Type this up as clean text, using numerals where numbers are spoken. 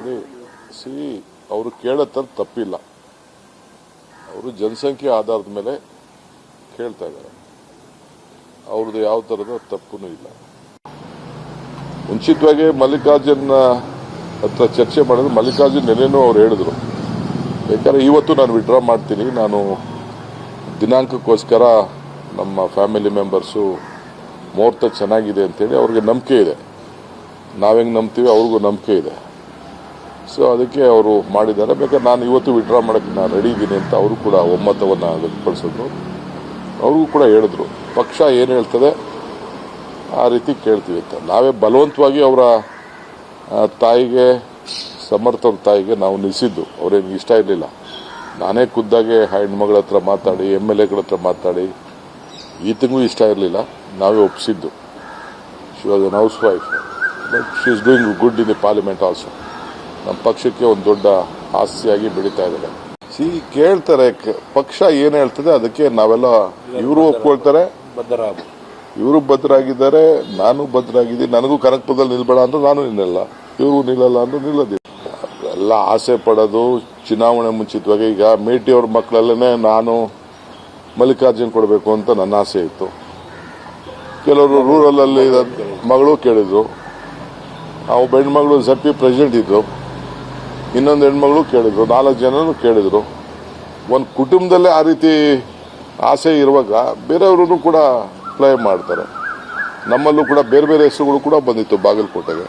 ನೋಡಿ ಅವರು ಕೇಳತ್ತ ತಪ್ಪಿಲ್ಲ. ಅವರು ಜನಸಂಖ್ಯೆ ಆಧಾರದ ಮೇಲೆ ಕೇಳ್ತಾ ಇದ್ದಾರೆ. ಅವ್ರದ್ದು ಯಾವ ಥರದ ತಪ್ಪೂ ಇಲ್ಲ. ಮುಂಚಿತವಾಗಿ ಮಲ್ಲಿಕಾರ್ಜುನ್ ಹತ್ರ ಚರ್ಚೆ ಮಾಡಿದ್ರೆ ಮಲ್ಲಿಕಾರ್ಜುನ್ ನೆನೆನೂ ಅವ್ರು ಹೇಳಿದ್ರು, ಬೇಕಾದ್ರೆ ಇವತ್ತು ನಾನು ವಿಡ್ರಾ ಮಾಡ್ತೀನಿ, ನಾನು ದಿನಾಂಕಕ್ಕೋಸ್ಕರ ನಮ್ಮ ಫ್ಯಾಮಿಲಿ ಮೆಂಬರ್ಸು ಮುಹೂರ್ತ ಚೆನ್ನಾಗಿದೆ ಅಂತೇಳಿ ಅವ್ರಿಗೆ ನಂಬಿಕೆ ಇದೆ. ನಾವೆಂಗೆ ನಂಬ್ತೀವಿ ಅವ್ರಿಗೂ ನಂಬಿಕೆ ಇದೆ. ಸೊ ಅದಕ್ಕೆ ಅವರು ಮಾಡಿದ್ದಾರೆ. ಬೇಕಾದ್ರೆ ನಾನು ಇವತ್ತು ವಿಡ್ರಾ ಮಾಡೋಕ್ಕೆ ನಾನು ರೆಡಿ ಇದ್ದೀನಿ ಅಂತ ಅವರು ಕೂಡ ಒಮ್ಮತವನ್ನು ವ್ಯಕ್ತಪಡಿಸಿದ್ರು. ಅವ್ರಿಗೂ ಕೂಡ ಹೇಳಿದ್ರು, ಪಕ್ಷ ಏನು ಹೇಳ್ತದೆ ಆ ರೀತಿ ಕೇಳ್ತೀವಿ ಅಂತ. ನಾವೇ ಬಲವಂತವಾಗಿ ಅವರ ತಾಯಿಗೆ, ಸಮರ್ಥ ಅವ್ರ ತಾಯಿಗೆ ನಾವು ನಿಲ್ಲಿಸಿದ್ದು. ಅವ್ರೇನು ಇಷ್ಟ ಇರಲಿಲ್ಲ. ನಾನೇ ಖುದ್ದಾಗೆ ಹೆಣ್ಮಗಳ ಹತ್ರ ಮಾತಾಡಿ, MLAಗಳ ಹತ್ರ ಮಾತಾಡಿ, ಈತನಿಗೂ ಇಷ್ಟ ಇರಲಿಲ್ಲ, ನಾವೇ ಒಪ್ಪಿಸಿದ್ದು. She was an housewife, but she is doing good in the parliament also. ನಮ್ಮ ಪಕ್ಷಕ್ಕೆ ಒಂದು ದೊಡ್ಡ ಆಸ್ತಿಯಾಗಿ ಬೆಳೀತಾ ಇದ್ದಾರೆ. ಕೇಳ್ತಾರೆ, ಪಕ್ಷ ಏನು ಹೇಳ್ತದೆ ಅದಕ್ಕೆ ನಾವೆಲ್ಲ, ಇವರು ಒಪ್ಕೊಳ್ತಾರೆ, ಇವರು ಬದ್ಧರಾಗಿದ್ದಾರೆ, ನಾನು ಬದ್ಧರಾಗಿದ್ದೀನಿ. ನನಗೂ ಕನಕಪುರದಲ್ಲಿ ನಿಲ್ಬೇಡ ಅಂದ್ರೆ ನಾನು ನಿಲ್ಲಲ್ಲ, ಇವರು ನಿಲ್ಲಲ್ಲ ಅಂದ್ರೆ ನಿಲ್ಲೋದಿಲ್ಲ. ಎಲ್ಲ ಆಸೆ ಪಡೋದು ಚುನಾವಣೆ ಮುಂಚಿತವಾಗಿ. ಈಗ ಮೇಟಿಯವ್ರ ಮಕ್ಕಳಲ್ಲೇ ನಾನು ಮಲ್ಲಿಕಾರ್ಜುನ್ ಕೊಡಬೇಕು ಅಂತ ನನ್ನ ಆಸೆ ಇತ್ತು. ಕೆಲವರು ರೂರಲಲ್ಲಿ ಮಗಳು ಕೇಳಿದ್ರು, ಅವು ಹೆಣ್ಮಗಳು ZP ಪ್ರೆಸಿಡೆಂಟ್ ಇದ್ರು, ಇನ್ನೊಂದು ಹೆಣ್ಮಗಳು ಕೇಳಿದ್ರು, 4 ಜನರು ಕೇಳಿದ್ರು. ಒಂದು ಕುಟುಂಬದಲ್ಲೇ ಆ ರೀತಿ ಆಸೆ ಇರುವಾಗ ಬೇರೆಯವರು ಕೂಡ ಅಪ್ಲೈ ಮಾಡ್ತಾರೆ. ನಮ್ಮಲ್ಲೂ ಕೂಡ ಬೇರೆ ಬೇರೆ ಹೆಸರುಗಳು ಕೂಡ ಬಂದಿತ್ತು ಬಾಗಲಕೋಟೆಗೆ.